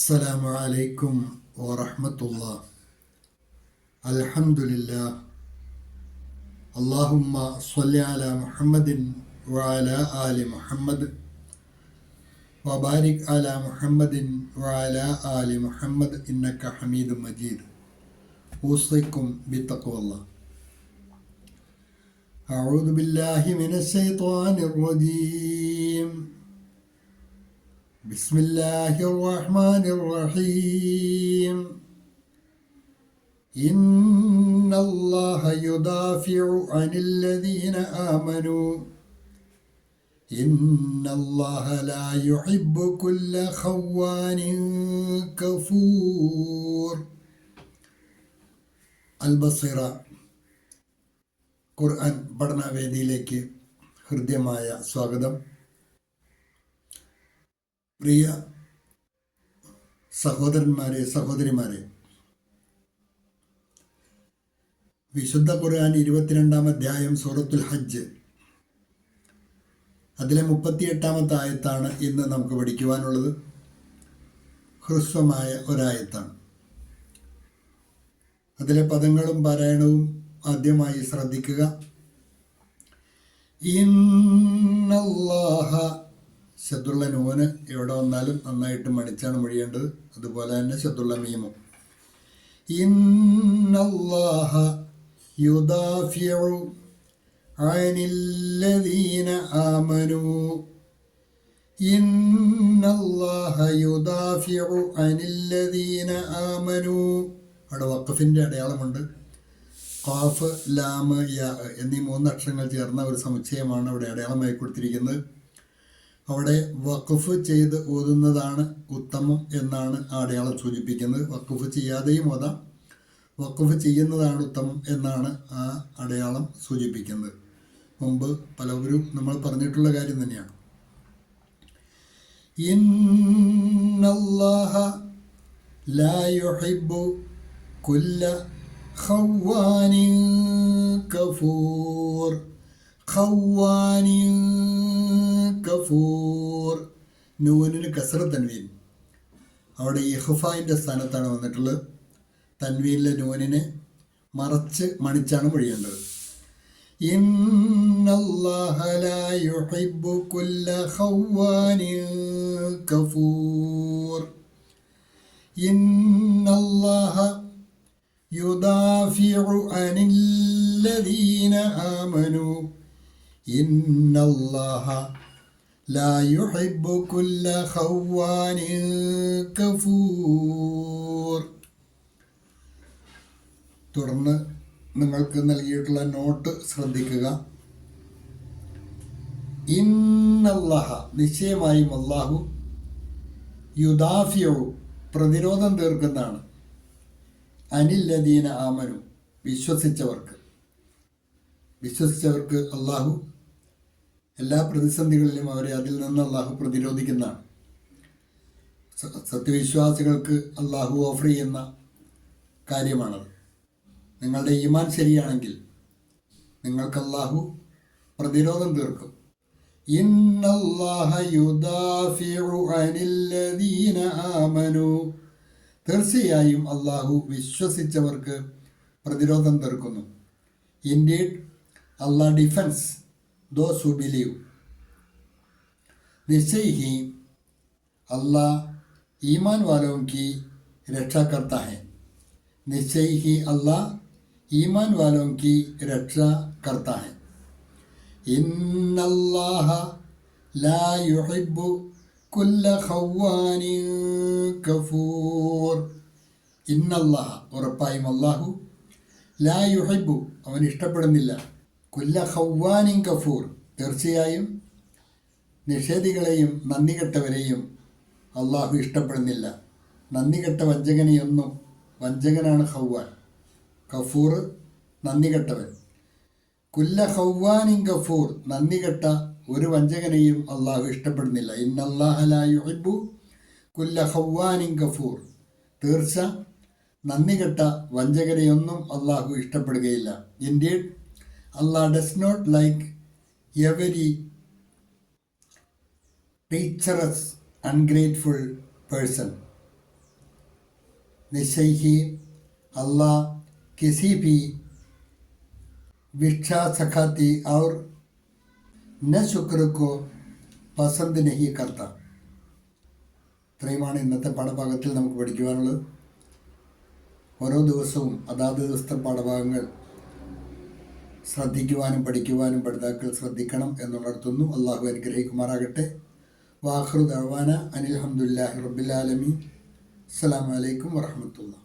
السلام عليكم ورحمة الله. الحمد لله. اللهم صل على محمد وعلى آل محمد وبارك على محمد وعلى آل محمد إنك حميد مجيد. أوصيكم بتقوى الله. أعوذ بالله من الشيطان الرجيم. بسم الله الرحمن الرحيم. إن الله يدافع عن الذين آمنوا إن الله لا يحب كل خوان كفور. അൽബസീറ ഖുർആൻ പഠനവേദിയിലേക്ക് ഹൃദ്യമായ സ്വാഗതം. പ്രിയ സഹോദരന്മാരെ, സഹോദരിമാരെ, വിശുദ്ധ ഖുർആൻ 22-ാം അധ്യായം സൂറത്തുൽ ഹജ്ജ്, അതിലെ 38-ാമത്തെ ആയത്താണ് ഇന്ന് നമുക്ക് പഠിക്കുവാനുള്ളത്. ഹ്രസ്വമായ ഒരായത്താണ്. അതിലെ പദങ്ങളും പാരായണവും ആദ്യമായി ശ്രദ്ധിക്കുക. ഇന്നല്ലാഹ, ശദ്ദുള്ള നൂന് എവിടെ വന്നാലും നന്നായിട്ട് മണിച്ചാണ് മൊഴിയേണ്ടത്. അതുപോലെ തന്നെ ശദ്ദുള്ള മീമും. ഇന്നല്ലാഹ യുദാഫിഉ അനില്ലദീന ആമനൂ. ഇന്നല്ലാഹ യുദാഫിഉ അനില്ലദീന ആമനൂ. അവിടെ വഖഫിൻ്റെ അടയാളമുണ്ട്. ഖാഫ്, ലാം, യാ എന്നീ 3 അക്ഷരങ്ങൾ ചേർന്ന ഒരു സമുച്ചയമാണ് അവിടെ അടയാളമായി കൊടുത്തിരിക്കുന്നത്. അവിടെ വഖഫ് ചെയ്ത് ഓതുന്നതാണ് ഉത്തമം എന്നാണ് ആ അടയാളം സൂചിപ്പിക്കുന്നത്. വഖഫ് ചെയ്യാതെയും ഓതാം, വഖഫ് ചെയ്യുന്നതാണ് ഉത്തമം എന്നാണ് ആ അടയാളം സൂചിപ്പിക്കുന്നത്. മുമ്പ് പലവരും നമ്മൾ പറഞ്ഞിട്ടുള്ള കാര്യം തന്നെയാണ്. ഇന്നല്ലാഹ ലാ യുഹിബ്ബു കുല്ല ഖവ്വാനിൻ കഫൂർ. ഖവ്വാനിൻ കഫൂർ. നൂനിന് കസ്റ തൻവീൻ. അവിടെ ഇഖ്ഫായിൻ്റെ സ്ഥാനത്താണ് വന്നിട്ടുള്ളത്. തൻവീനിലെ നൂനിനെ മറച്ച് മണിച്ചാണ് മൊഴിയേണ്ടത്. ഇന്നല്ലാഹ ലാ യുഹിബ്ബു കുല്ല ഖവ്വാനിൻ കഫൂർ. ഇന്നല്ലാഹ യുദാഫിഉ അനില്ലദീന ആമനൂ ഇന്നല്ലാഹ ലാ യുഹിബ്ബു കുല്ല ഖവ്വാനിൻ കഫൂർ. തുടർന്ന് നിങ്ങൾക്ക് നൽകിയിട്ടുള്ള നോട്ട് ശ്രദ്ധിക്കുക. ഇന്നല്ലാഹ, നിശ്ചയമായും അല്ലാഹു, യുദാഫിഉ, പ്രതിരോധം തീർക്കുന്നതാണ്, അനില്ലദീന ആമനു, വിശ്വസിച്ചവർക്ക് അല്ലാഹു എല്ലാ പ്രതിസന്ധികളിലും അവരെ അതിൽ നിന്ന് അല്ലാഹു പ്രതിരോധിക്കുന്നതാണ്. സത്യവിശ്വാസികൾക്ക് അല്ലാഹു ഓഫർ ചെയ്യുന്ന കാര്യമാണത്. നിങ്ങളുടെ ഈമാൻ ശരിയാണെങ്കിൽ നിങ്ങൾക്ക് അല്ലാഹു പ്രതിരോധം തീർക്കും. ഇന്നല്ലാഹ യുദാഫിഉ അനില്ലദീന ആമനു. തീർച്ചയായും അല്ലാഹു വിശ്വസിച്ചവർക്ക് പ്രതിരോധം തീർക്കുന്നു. Indeed Allah defends those who believe. निश्चय ही अल्लाह ईमान वालों की रक्षा करता है. निश्चय ही अल्लाह ईमान वालों की रक्षा करता है. इन्नल्लाह ला युहिब्बु कुल्ल ഖവ്വാനിൻ കഫൂർ. ഇന്നല്ലാഹ, ഉറപ്പായും അല്ലാഹു, ലാ യുഹിബ്ബു, അവൻ ഇഷ്ടപ്പെടുന്നില്ല, കുല്ല ഖവ്വാനിൻ കഫൂർ, തീർച്ചയായും നിഷേധികളെയും നന്ദികെട്ടവരെയും അള്ളാഹു ഇഷ്ടപ്പെടുന്നില്ല. നന്ദികെട്ട വഞ്ചകനെയൊന്നും, വഞ്ചകനാണ് ഖവ്വാൻ, കഫൂർ നന്ദികെട്ടവൻ. കുല്ല ഖവ്വാനിൻ കഫൂർ, നന്ദികെട്ട ഒരു വഞ്ചകനെയും അള്ളാഹു ഇഷ്ടപ്പെടുന്നില്ല. ഇന്നല്ലാഹ ലാ യുഹിബ്ബു കുല്ല ഖവ്വാനിൻ കഫൂർ, തീർച്ച നന്ദികെട്ട വഞ്ചകനെയൊന്നും അള്ളാഹു ഇഷ്ടപ്പെടുകയില്ല. Indeed Allah does not like every treacherous, ungrateful person. निश्चय अल्लाह किसी भी विक्षा सखाती और न शुक्र को പസന്ത് നഹി കർത്ത. ഇത്രയുമാണ് ഇന്നത്തെ പാഠഭാഗത്തിൽ നമുക്ക് പഠിക്കുവാനുള്ളത്. ഓരോ ദിവസവും അതാത് ദിവസത്തെ പാഠഭാഗങ്ങൾ ശ്രദ്ധിക്കുവാനും പഠിക്കുവാനും പഠിതാക്കൾ ശ്രദ്ധിക്കണം എന്നുണർത്തുന്നു. അള്ളാഹു അനുഗ്രഹിക്കുമാറാകട്ടെ. വാഖിറു ദഅ്വാന അനിൽ ഹംദുലില്ലാഹി റബ്ബിൽ ആലമീൻ. അസ്സലാമു അലൈക്കും വറഹ്മത്തുള്ളാഹി.